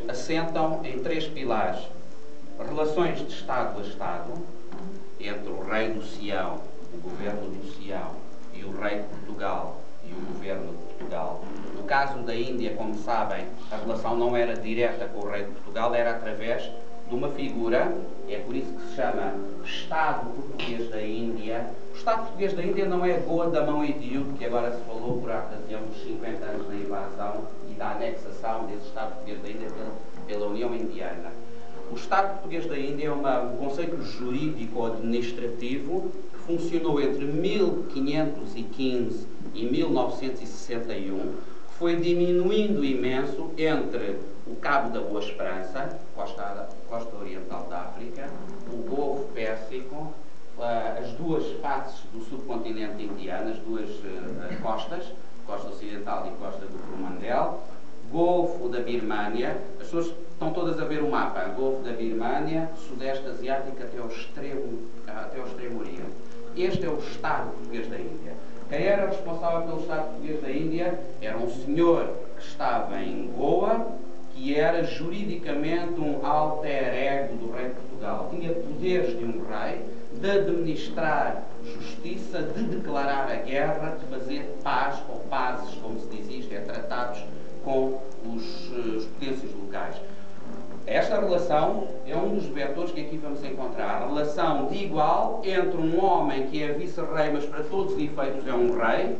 assentam em três pilares: relações de Estado a Estado, entre o rei do Sião, o governo do Sião, e o rei de Portugal e o governo de Portugal. No caso da Índia, como sabem, a relação não era direta com o rei de Portugal, era através de uma figura, é por isso que se chama Estado Português da Índia. O Estado Português da Índia não é Goa da Mão e Diudo, que agora se falou por ocasião dos 50 anos da invasão e da anexação desse Estado Português da Índia pela União Indiana. O Estado Português da Índia é um conceito jurídico-administrativo que funcionou entre 1515 e 1961, que foi diminuindo imenso entre o Cabo da Boa Esperança, costa oriental da África, o Golfo Pérsico, as duas faces do subcontinente indiano, as duas costas, costa ocidental e costa do Coromandel, Golfo da Birmânia. As pessoas estão todas a ver o mapa: Golfo da Birmânia, Sudeste Asiático até ao Extremo Oriente. Este é o Estado Português da Índia. Quem era responsável pelo Estado Português da Índia era um senhor que estava em Goa, que era juridicamente um alter ego do rei de Portugal. Tinha poderes de um rei, de administrar justiça, de declarar a guerra, de fazer paz, ou pazes, como se diz isto, tratados com os potências locais. Esta relação é um dos vetores que aqui vamos encontrar. A relação de igual entre um homem que é vice-rei, mas para todos os efeitos é um rei,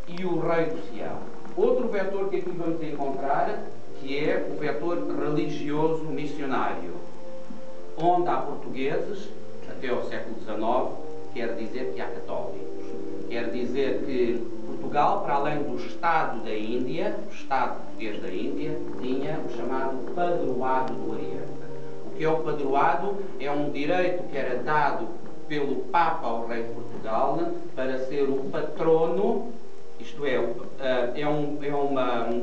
e o rei do Sião. Outro vetor que aqui vamos encontrar, que é o vetor religioso missionário. Onde há portugueses, até ao século XIX, quer dizer que há católicos. Quer dizer que Portugal, para além do Estado da Índia, o Estado Português da Índia, tinha o chamado Padroado do Oriente. O que é o Padroado? É um direito que era dado pelo Papa ao rei de Portugal para ser o patrono, isto é um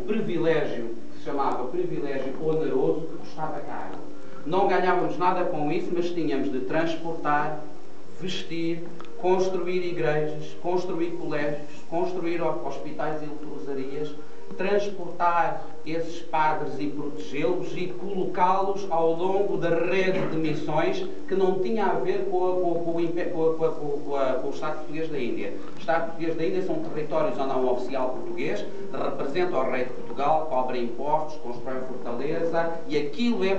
privilégio que se chamava privilégio oneroso, que custava caro. Não ganhávamos nada com isso, mas tínhamos de transportar, vestir, construir igrejas, construir colégios, construir hospitais e leprosarias, transportar esses padres e protegê-los e colocá-los ao longo da rede de missões que não tinha a ver com o Estado Português da Índia. O Estado Português da Índia são territórios onde há um oficial português, representa o rei de Portugal, cobra impostos, constrói fortaleza, e aquilo é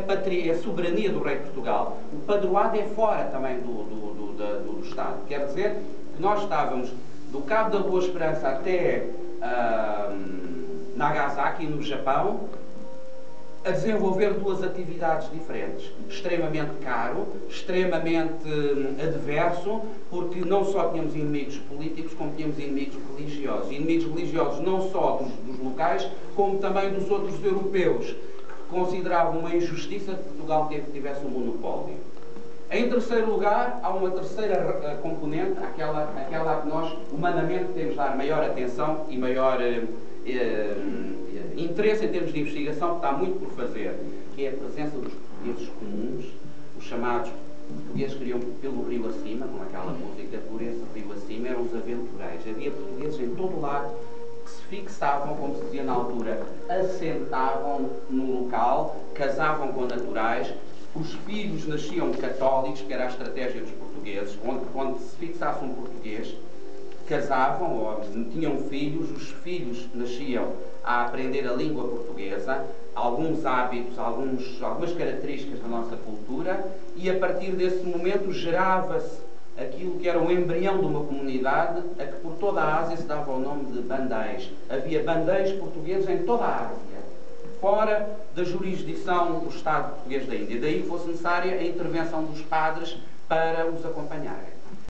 soberania do rei de Portugal. O padroado é fora também do Estado. Quer dizer que nós estávamos do Cabo da Boa Esperança até Nagasaki, no Japão, a desenvolver duas atividades diferentes. Extremamente caro, extremamente adverso, porque não só tínhamos inimigos políticos, como tínhamos inimigos religiosos. Inimigos religiosos não só dos locais, como também dos outros europeus, que consideravam uma injustiça que Portugal tivesse um monopólio. Em terceiro lugar, há uma terceira componente, aquela que nós humanamente temos de dar maior atenção e maior interesse em termos de investigação, porque está muito por fazer, que é a presença dos portugueses comuns, os chamados portugueses que iam pelo rio acima, com aquela música, por esse rio acima, eram os aventureiros. Havia portugueses em todo o lado que se fixavam, como se dizia na altura, assentavam no local, casavam com naturais. Os filhos nasciam católicos, que era a estratégia dos portugueses, onde se fixasse um português, casavam ou tinham filhos, os filhos nasciam a aprender a língua portuguesa, alguns hábitos, algumas características da nossa cultura, e a partir desse momento gerava-se aquilo que era o embrião de uma comunidade, a que por toda a Ásia se dava o nome de bandeiros. Havia bandeiros portugueses em toda a Ásia, fora da jurisdição do Estado Português da Índia. Daí fosse necessária a intervenção dos padres para os acompanharem.